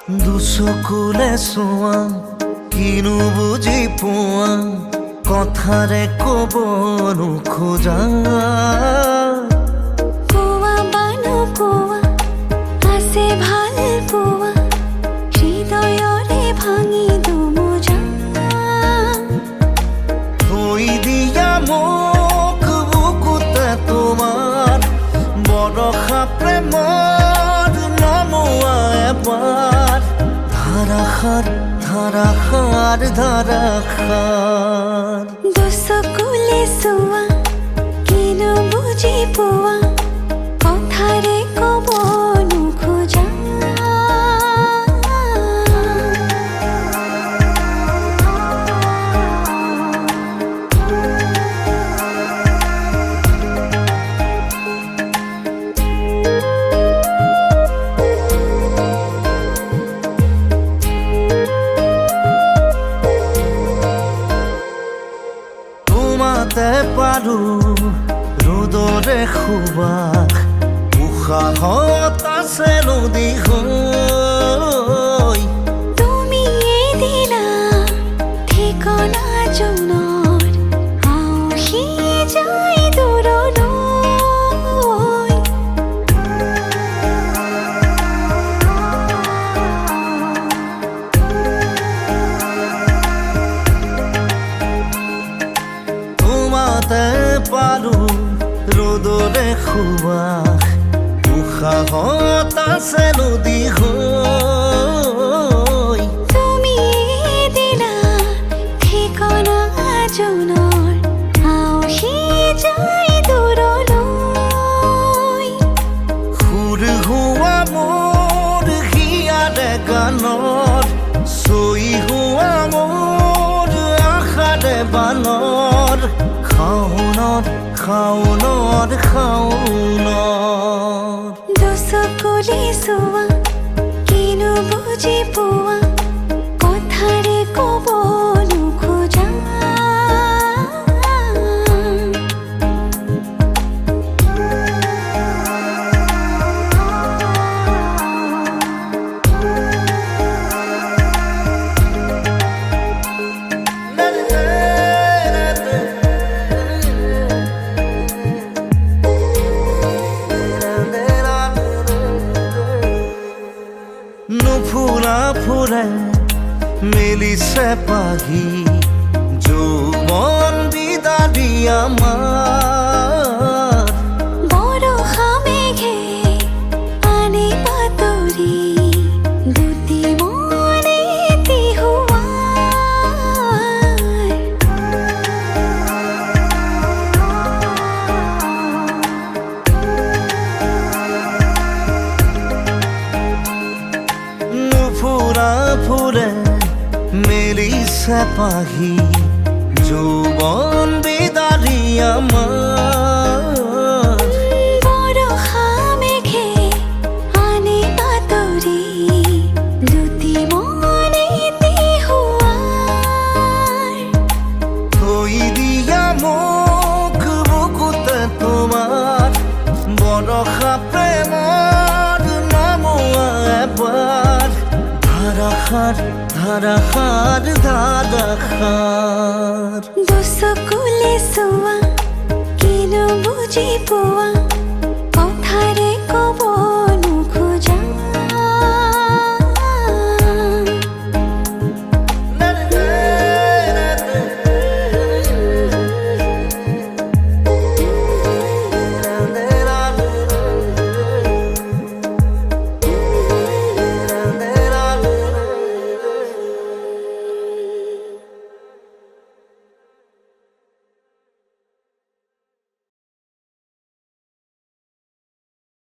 দুচকুলে চোৱা কিনো বুজি পোৱা কথাৰে ক'ব নোখোজা কোৱা বানো কোৱা আছে ভাল পোৱা হৃদয়ৰে ভাঙি দুমোজা থৈ দিয়া মোক বুকুতে তোমাৰ বৰষা প্ৰেমৰ নমোৱা এবাৰ ধাৰাসাৰ ধাৰাসাৰ ধাৰাসাৰ দুচকুলে চোৱা কিনো বুজি পোৱা কথাৰে ক'ব নোখোজা তোমাতে পাৰো ৰ'দৰে সুবাস উশাহত আছে নদী হৈ তুমি দিলা ঠিকনা জনৰ আউসি যায় দূৰলৈ তোমাতে পাৰো ৰ'দৰে সুবাস উশাহত আছে নদী হৈ তুমি দিলা ঠিকনা জনৰ আউসি যায় দূৰলৈ সুৰ হোৱা মোৰ হিয়াৰে গানত চৈ হোৱা মোৰ আশাৰে বানৰ শাওনত শাওনত শাওনত দুচকুলে চোৱা কিনো বুজি পোৱা কথাৰে ক'ব নোখোজা নুফুৰা ফুৰে মেলিছে পাহি যৌৱন বিদাৰি আমাৰ বৰষা মেঘে আনে বাতৰি দুটি মনে তিহুৱাৰ নুফুৰা ফুৰে মেলিছে পাহি যৌৱন বিদাৰি আমাৰ বৰষা মেঘে আনে বাতৰি দুটি মনে তিহুৱাৰ থৈ দিয়া মোক বুকুতে তোমাৰ বৰষা প্ৰেমৰ নমোৱা এবাৰ ধাৰাসাৰ ধাৰাসাৰ ধাৰাসাৰ দুচকুলে চোৱা কিনো বুজি পোৱা কথাৰে